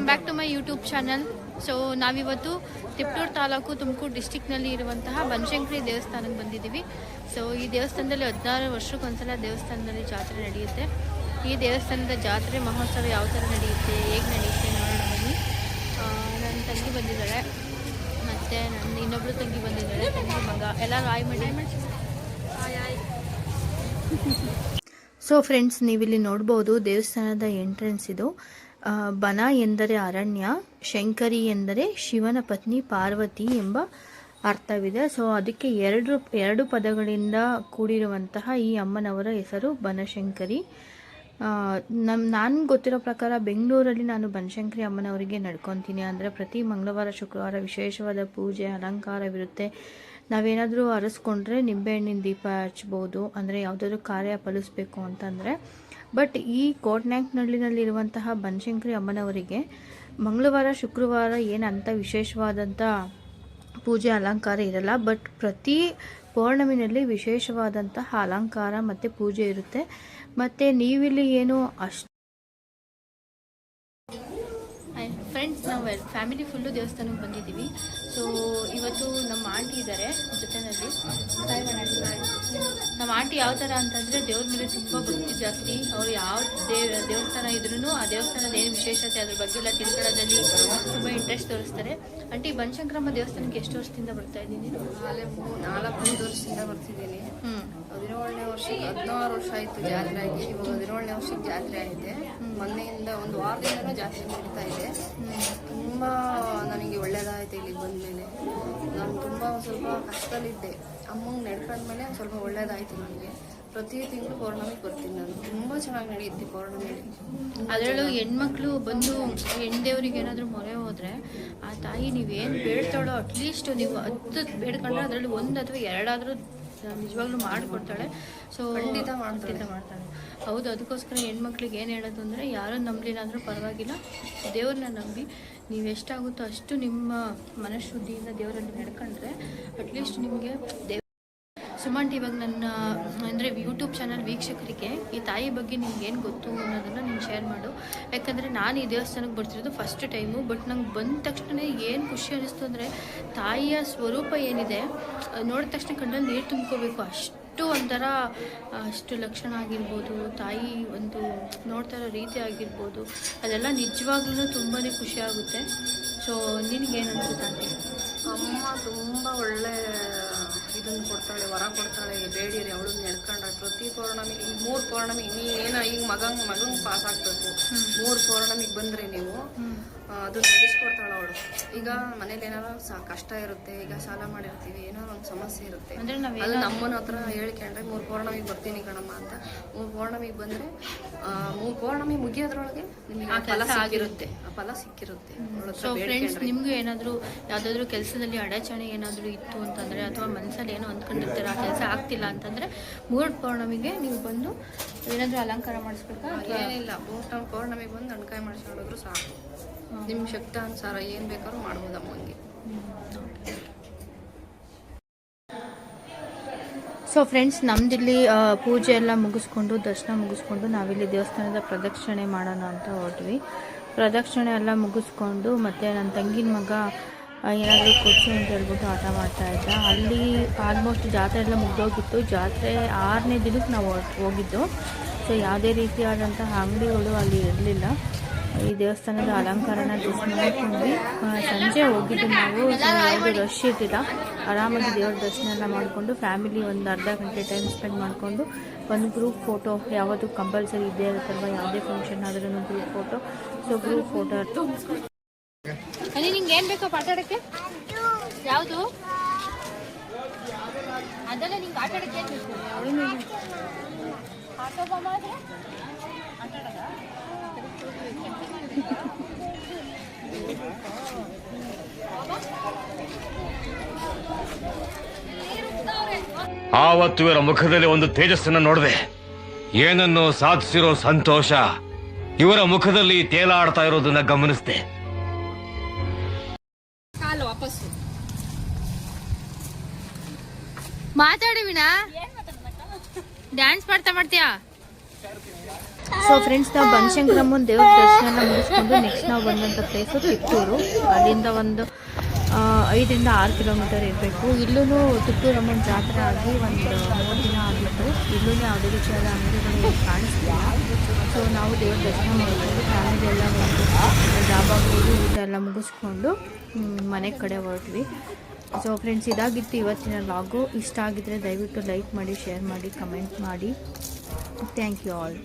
Welcome back to my YouTube channel. So ನಾವಿವತ್ತು ತಿಪ್ಟೂರು ತಾಲೂಕು ತುಮಕೂರು ಡಿಸ್ಟಿಕ್ನಲ್ಲಿ ಇರುವಂತಹ ಬನಶಂಕರಿ ದೇವಸ್ಥಾನಕ್ಕೆ ಬಂದಿದ್ದೀವಿ. ಸೊ ಈ ದೇವಸ್ಥಾನದಲ್ಲಿ 16 ವರ್ಷಕ್ಕೊಂದ್ಸಲ ದೇವಸ್ಥಾನದಲ್ಲಿ ಜಾತ್ರೆ ನಡೆಯುತ್ತೆ. ಈ ದೇವಸ್ಥಾನದ ಜಾತ್ರೆ ಮಹೋತ್ಸವ ಯಾವ ಥರ ನಡೆಯುತ್ತೆ, ಹೇಗೆ ನಡೆಯುತ್ತೆ ನೋಡೋಣ ಬನ್ನಿ. ನನ್ನ ತಂಗಿ ಬಂದಿದ್ದಾಳೆ, ಮತ್ತು ನನ್ನ ಇನ್ನೊಬ್ಳು ತಂಗಿ ಬಂದಿದ್ದಾಳೆ, ತಂಗಿ ಮಗ ಎಲ್ಲರೂ ಆಯ್ ಮಾಡಿ. ಸೊ ಫ್ರೆಂಡ್ಸ್, ನೀವಿಲ್ಲಿ ನೋಡ್ಬೋದು ದೇವಸ್ಥಾನದ ಎಂಟ್ರೆನ್ಸ್ ಇದು. ಬನ ಎಂದರೆ ಅರಣ್ಯ, ಶಂಕರಿ ಎಂದರೆ ಶಿವನ ಪತ್ನಿ ಪಾರ್ವತಿ ಎಂಬ ಅರ್ಥವಿದೆ. ಸೊ ಅದಕ್ಕೆ ಎರಡು ಪದಗಳಿಂದ ಕೂಡಿರುವಂತಹ ಈ ಅಮ್ಮನವರ ಹೆಸರು ಬನಶಂಕರಿ. ನಾನು ಗೊತ್ತಿರೋ ಪ್ರಕಾರ ಬೆಂಗಳೂರಲ್ಲಿ ನಾನು ಬನಶಂಕರಿ ಅಮ್ಮನವರಿಗೆ ನಡ್ಕೊತೀನಿ. ಅಂದರೆ ಪ್ರತಿ ಮಂಗಳವಾರ ಶುಕ್ರವಾರ ವಿಶೇಷವಾದ ಪೂಜೆ ಅಲಂಕಾರವಿರುತ್ತೆ. ನಾವೇನಾದರೂ ಅರಸ್ಕೊಂಡ್ರೆ ನಿಂಬೆಹಣ್ಣಿನ ದೀಪ ಹಚ್ಬೋದು, ಅಂದರೆ ಯಾವುದಾದ್ರೂ ಕಾರ್ಯ ಫಲಿಸ್ಬೇಕು ಅಂತಂದರೆ. ಬಟ್ ಈ ಕೋಟ್ನಾಯಕನಹಳ್ಳಿನಲ್ಲಿರುವಂತಹ ಬನಶಂಕರಿ ಅಮ್ಮನವರಿಗೆ ಮಂಗಳವಾರ ಶುಕ್ರವಾರ ಏನಂತ ವಿಶೇಷವಾದಂಥ ಪೂಜೆ ಅಲಂಕಾರ ಇರಲ್ಲ. ಬಟ್ ಪ್ರತಿ ಪೌರ್ಣಮಿನಲ್ಲಿ ವಿಶೇಷವಾದಂತಹ ಅಲಂಕಾರ ಮತ್ತು ಪೂಜೆ ಇರುತ್ತೆ. ಮತ್ತು ನೀವಿಲ್ಲಿ ಏನು ಅಷ್ಟು ಫ್ರೆಂಡ್ಸ್, ನಾವು ಫ್ಯಾಮಿಲಿ ಫುಲ್ಲು ದೇವಸ್ಥಾನಕ್ಕೆ ಬಂದಿದ್ದೀವಿ. ಸೊ ಇವತ್ತು ನಮ್ಮ ಆಂಟಿ ಇದ್ದಾರೆ ಜೊತೆಯಲ್ಲಿ. ನಮ್ಮ ಆಂಟಿ ಯಾವ ಥರ ಅಂತಂದರೆ ದೇವ್ರ ಮೇಲೆ ತುಂಬ ಭಕ್ತಿ ಜಾಸ್ತಿ. ಅವರು ಯಾವ ದೇವಸ್ಥಾನ ಇದ್ರೂ ಆ ದೇವಸ್ಥಾನದ ಏನು ವಿಶೇಷತೆ ಅದ್ರ ಬಗ್ಗೆ ಎಲ್ಲ ತಿಳ್ಕೊಳ್ಳೋದ್ರಲ್ಲಿ ತುಂಬ ಇಂಟ್ರೆಸ್ಟ್ ತೋರಿಸ್ತಾರೆ. ಆಂಟಿ, ಬನಶಂಕರಮ್ಮ ದೇವಸ್ಥಾನಕ್ಕೆ ಎಷ್ಟು ವರ್ಷದಿಂದ ಬರ್ತಾ ಇದ್ದೀನಿ? 4 ವರ್ಷದಿಂದ ಬರ್ತಿದ್ದೀನಿ. 17ನೇ ವರ್ಷಕ್ಕೆ 16 ವರ್ಷ ಆಯಿತು ಜಾತ್ರೆ ಆಗಿ. ಇವಾಗ 17ನೇ ವರ್ಷಕ್ಕೆ ಜಾತ್ರೆ ಆಗಿದೆ. ಮೊನ್ನೆಯಿಂದ ಒಂದು ವಾರದಿಂದನೂ ಜಾತ್ರೆ ನಡೀತಾ ಇದೆ. ತುಂಬ ನನಗೆ ಒಳ್ಳೇದಾಯಿತು ಇಲ್ಲಿಗೆ ಬಂದಮೇಲೆ. ನಾನು ತುಂಬ ಸ್ವಲ್ಪ ಕಷ್ಟದಲ್ಲಿದ್ದೆ. ಅಮ್ಮಂಗೆ ನಡ್ಕೊಂಡ್ಮೇಲೆ ಸ್ವಲ್ಪ ಒಳ್ಳೇದಾಯಿತು ನನಗೆ. ಪ್ರತಿ ತಿಂಗಳು ಪೌರ್ಣಮಿಗೆ ಬರ್ತೀನಿ ನಾನು. ತುಂಬ ಚೆನ್ನಾಗಿ ನಡೆಯುತ್ತೆ ಪೌರ್ಣಮಿಲಿ. ಅದರಲ್ಲೂ ಹೆಣ್ಮಕ್ಳು ಬಂದು ಹೆಣ್ದೇವ್ರಿಗೆ ಏನಾದರೂ ಮೊರೆ ಹೋದರೆ ಆ ತಾಯಿ ನೀವೇನು ಬೇಡ್ತಾಳೋ ಅಟ್ಲೀಸ್ಟ್ ನೀವು 10 ಬೇಡ್ಕೊಂಡ್ರೆ ಅದರಲ್ಲಿ 1 ಅಥವಾ 2 ಆದರೂ ನಿಜವಾಗ್ಲೂ ಮಾಡಿಕೊಡ್ತಾಳೆ. ಸೊ ಖಂಡಿತ ಮಾಡ್ತಾಳೆ. ಹೌದು, ಅದಕ್ಕೋಸ್ಕರ ಹೆಣ್ಮಕ್ಳಿಗೆ ಏನು ಹೇಳೋದು ಅಂದರೆ, ಯಾರು ನಂಬಲಿಲ್ಲಾದರೂ ಪರವಾಗಿಲ್ಲ, ದೇವ್ರನ್ನ ನಂಬಿ ನೀವು ಎಷ್ಟಾಗುತ್ತೋ ಅಷ್ಟು ನಿಮ್ಮ ಮನಃಶುದ್ಧಿಯಿಂದ ದೇವರಲ್ಲಿ ನಡ್ಕೊಂಡ್ರೆ ಅಟ್ಲೀಸ್ಟ್ ನಿಮಗೆ ಸುಮಾಂಟಿ ಇವಾಗ ನನ್ನ ಅಂದರೆ ಯೂಟ್ಯೂಬ್ ಚಾನಲ್ ವೀಕ್ಷಕರಿಗೆ ಈ ತಾಯಿ ಬಗ್ಗೆ ನಿಮ್ಗೆ ಏನು ಗೊತ್ತು ಅನ್ನೋದನ್ನು ನೀನು ಶೇರ್ ಮಾಡು. ಯಾಕಂದರೆ ನಾನು ಈ ದೇವಸ್ಥಾನಕ್ಕೆ ಬರ್ತಿರೋದು ಫಸ್ಟ್ ಟೈಮು. ಬಟ್ ನಂಗೆ ಬಂದ ತಕ್ಷಣ ಏನು ಖುಷಿ ಅನ್ನಿಸ್ತು ಅಂದರೆ, ತಾಯಿಯ ಸ್ವರೂಪ ಏನಿದೆ ನೋಡಿದ ತಕ್ಷಣ ಕಣ್ಣಲ್ಲಿ ನೀರು ತುಂಬ್ಕೋಬೇಕು. ಅಷ್ಟು ಒಂಥರ ಅಷ್ಟು ಲಕ್ಷಣ ಆಗಿರ್ಬೋದು, ತಾಯಿ ಒಂದು ನೋಡ್ತಾ ಇರೋ ರೀತಿ ಆಗಿರ್ಬೋದು, ಅದೆಲ್ಲ ನಿಜವಾಗ್ಲೂ ತುಂಬಾ ಖುಷಿ ಆಗುತ್ತೆ. ಸೊ ನಿನಗೇನು ಅನ್ಸುತ್ತೆ ಆಂಟಿ? ಅಮ್ಮ ತುಂಬ ಒಳ್ಳೆ ಇದನ್ನು ಕೊಡ್ತಾಳೆ, ವರ ಕೊಡ್ತಾಳೆ. ಬೇಡಿರಿ ಅವಳು ನಡ್ಕೊಂಡ್ರೆ ಪ್ರತಿ ಪೌರ್ಣಮಿಗೆ. ಈಗ 3 ಪೌರ್ಣಮಿ ನೀವೇನೋ ಈಗ ಮಗಂಗೆ ಪಾಸ್ ಆಗಬೇಕು. 3 ಪೌರ್ಣಮಿಗೆ ಬಂದರೆ ನೀವು ಅದನ್ನು ನಡೆಸ್ಕೊಡ್ತಾಳೆ ಅವಳು. ಈಗ ಮನೇಲಿ ಏನಾರು ಕಷ್ಟ ಇರುತ್ತೆ, ಈಗ ಸಾಲ ಮಾಡಿರ್ತೀವಿ, ಏನಾರು ಒಂದು ಸಮಸ್ಯೆ ಇರುತ್ತೆ, ಅದು ನಮ್ಮನ ಹತ್ರ ಹೇಳ್ಕೊಂಡ್ರೆ 3 ಪೌರ್ಣಮಿಗೆ ಬರ್ತೀನಿ ಕಣಮ್ಮ ಅಂತ 3 ಪೌರ್ಣಮಿಗೆ ಬಂದರೆ 3 ಪೌರ್ಣಮಿ ಮುಗಿಯೋದ್ರೊಳಗೆ ನಿಮಗೆ ಫಲ ಆಗಿರುತ್ತೆ, ಆ ಫಲ ಸಿಕ್ಕಿರುತ್ತೆ. ಸೊ ಫ್ರೆಂಡ್ಸ್, ನಿಮಗೂ ಏನಾದರೂ ಯಾವುದಾದ್ರೂ ಕೆಲಸದಲ್ಲಿ ಅಡಚಣೆ ಏನಾದರೂ ಇತ್ತು ಅಂತಂದರೆ, ಅಥವಾ ಮನಸ್ಸಲ್ಲಿ ಏನೋ ಅಂದ್ಕೊಂಡಿರ್ತಾರೆ ಆ ಕೆಲಸ ಆಗ್ತಿಲ್ಲ ಅಂತಂದರೆ 3 ಪೌರ್ಣಮಿಗೆ ನೀವು ಬಂದು ಏನಾದರೂ ಅಲಂಕಾರ ಮಾಡಿಸ್ಬೇಕಾ? ಏನಿಲ್ಲ, 3 ಪೌರ್ಣಮಿಗೆ ಬಂದು ಅಣ್ಕಾಯಿ ಮಾಡಿಸ್ಕೊಂಡ್ರು ಸಾಕು. ನಿಮ್ಮ ಶಕ್ತಿ ಅನುಸಾರ ಏನು ಬೇಕಾದ್ರೂ ಮಾಡ್ಬೋದು ಅಮ್ಮಂಗೆ. ಸೊ ಫ್ರೆಂಡ್ಸ್, ನಮ್ದಿಲ್ಲಿ ಪೂಜೆ ಎಲ್ಲ ಮುಗಿಸ್ಕೊಂಡು ದರ್ಶನ ಮುಗಿಸ್ಕೊಂಡು ನಾವಿಲ್ಲಿ ದೇವಸ್ಥಾನದ ಪ್ರದಕ್ಷಿಣೆ ಮಾಡೋಣ ಅಂತ ಹೊರಟ್ವಿ. ಪ್ರದಕ್ಷಿಣೆ ಎಲ್ಲ ಮುಗಿಸ್ಕೊಂಡು ಮತ್ತು ನನ್ನ ತಂಗಿನ ಮಗ ಏನಾದರೂ ಕೊಡ್ಸು ಅಂತ ಹೇಳ್ಬಿಟ್ಟು ಆಟ ಮಾಡ್ತಾ ಇದ್ದ. ಅಲ್ಲಿ ಆಲ್ಮೋಸ್ಟ್ ಜಾತ್ರೆ ಎಲ್ಲ ಮುಗ್ದೋಗಿತ್ತು. ಜಾತ್ರೆ 6ನೇ ದಿನಕ್ಕೆ ನಾವು ಹೋಗಿದ್ದು. ಸೊ ಯಾವುದೇ ರೀತಿಯಾದಂತಹ ಅಂಗಡಿಗಳು ಅಲ್ಲಿ ಇರಲಿಲ್ಲ. ಈ ದೇವಸ್ಥಾನದ ಅಲಂಕಾರನ ಜಸ್ಟ್ ನೋಡ್ಕೊಂಡ್ವಿ. ಸಂಜೆ ಹೋಗಿದ್ದು ನಾವು. ಯಾವುದು ರಶ್ ಇರಲಿಲ್ಲ. ಆರಾಮಾಗಿ ದೇವ್ರ ದರ್ಶನ ಎಲ್ಲ ಮಾಡಿಕೊಂಡು ಫ್ಯಾಮಿಲಿ ಒಂದು ಅರ್ಧ ಗಂಟೆ ಟೈಮ್ ಸ್ಪೆಂಡ್ ಮಾಡಿಕೊಂಡು ಒಂದು ಗ್ರೂಪ್ ಫೋಟೋ ಯಾವುದು ಕಂಪಲ್ಸರಿ ಇದ್ದೇ ಇರುತ್ತಲ್ವ, ಯಾವುದೇ ಫಂಕ್ಷನ್ ಆದ್ರೂ group photo. So group photo ಅಲ್ಲಿ ನಿಂಗೆ ಏನು ಬೇಕೋ ಆಟಾಡೋಕ್ಕೆ? ಯಾವುದು ಅದೆಲ್ಲ ನಿಂಗೆ ಆಟಾಡೋಕ್ಕೆ ಏನು ಬೇಕು? ಆಟೋ ಬೊಮ್ಮ ಆದರೆ ಆಟಾಡೋದ? ಆವತ್ತು ಇವರ ಮುಖದಲ್ಲಿ ಒಂದು ತೇಜಸ್ಸನ್ನು ನೋಡಿದೆ. ಏನನ್ನು ಸಾಧಿಸಿರೋ ಸಂತೋಷ ಇವರ ಮುಖದಲ್ಲಿ ತೇಲಾಡ್ತಾ ಇರೋದನ್ನ ಗಮನಿಸಿದೆ. ಮಾತಾಡಿ ವಿನಾ, ಡ್ಯಾನ್ಸ್ ಮಾಡ್ತೀಯಾ? ಸೊ ಫ್ರೆಂಡ್ಸ್, ನಾವು ಬನಶಂಕರಮ್ಮನ ದೇವ್ರ ದರ್ಶನ ಎಲ್ಲ ಮುಗಿಸ್ಕೊಂಡು ನೆಕ್ಸ್ಟ್ ನಾವು ಬಂದಂಥ ಪ್ಲೇಸು ತಿಪ್ಟೂರು. ಅಲ್ಲಿಂದ ಒಂದು 5 ರಿಂದ 6 ಕಿಲೋಮೀಟರ್ ಇರಬೇಕು. ಇಲ್ಲೂ ತಿಪ್ಟೂರಮ್ಮನ ಜಾತ್ರೆ ಆಗಿ ಒಂದು 3 ದಿನ ಆಗಿತ್ತು. ಇಲ್ಲೂ ಯಾವುದೇ ರೀತಿಯಾದ ಅಂಗಡಿಗಳು ಕಾಣಿಸ್ತಿಲ್ಲ. ಸೊ ನಾವು ದೇವ್ರ ದರ್ಶನ ಮಾಡಿಕೊಂಡು ಫ್ಯಾಮಿಲಿ ಎಲ್ಲ ಒಂದು ಡಾಬಾಗಳು ಊಟ ಎಲ್ಲ ಮುಗಿಸ್ಕೊಂಡು ಮನೆ ಕಡೆ ಹೊರಟ್ವಿ. ಸೊ ಫ್ರೆಂಡ್ಸ್, ಇದಾಗಿತ್ತು ಇವತ್ತಿನ ಲಾಗು. ಇಷ್ಟ ಆಗಿದ್ರೆ ದಯವಿಟ್ಟು ಲೈಕ್ ಮಾಡಿ, ಶೇರ್ ಮಾಡಿ, ಕಮೆಂಟ್ ಮಾಡಿ. Thank you all.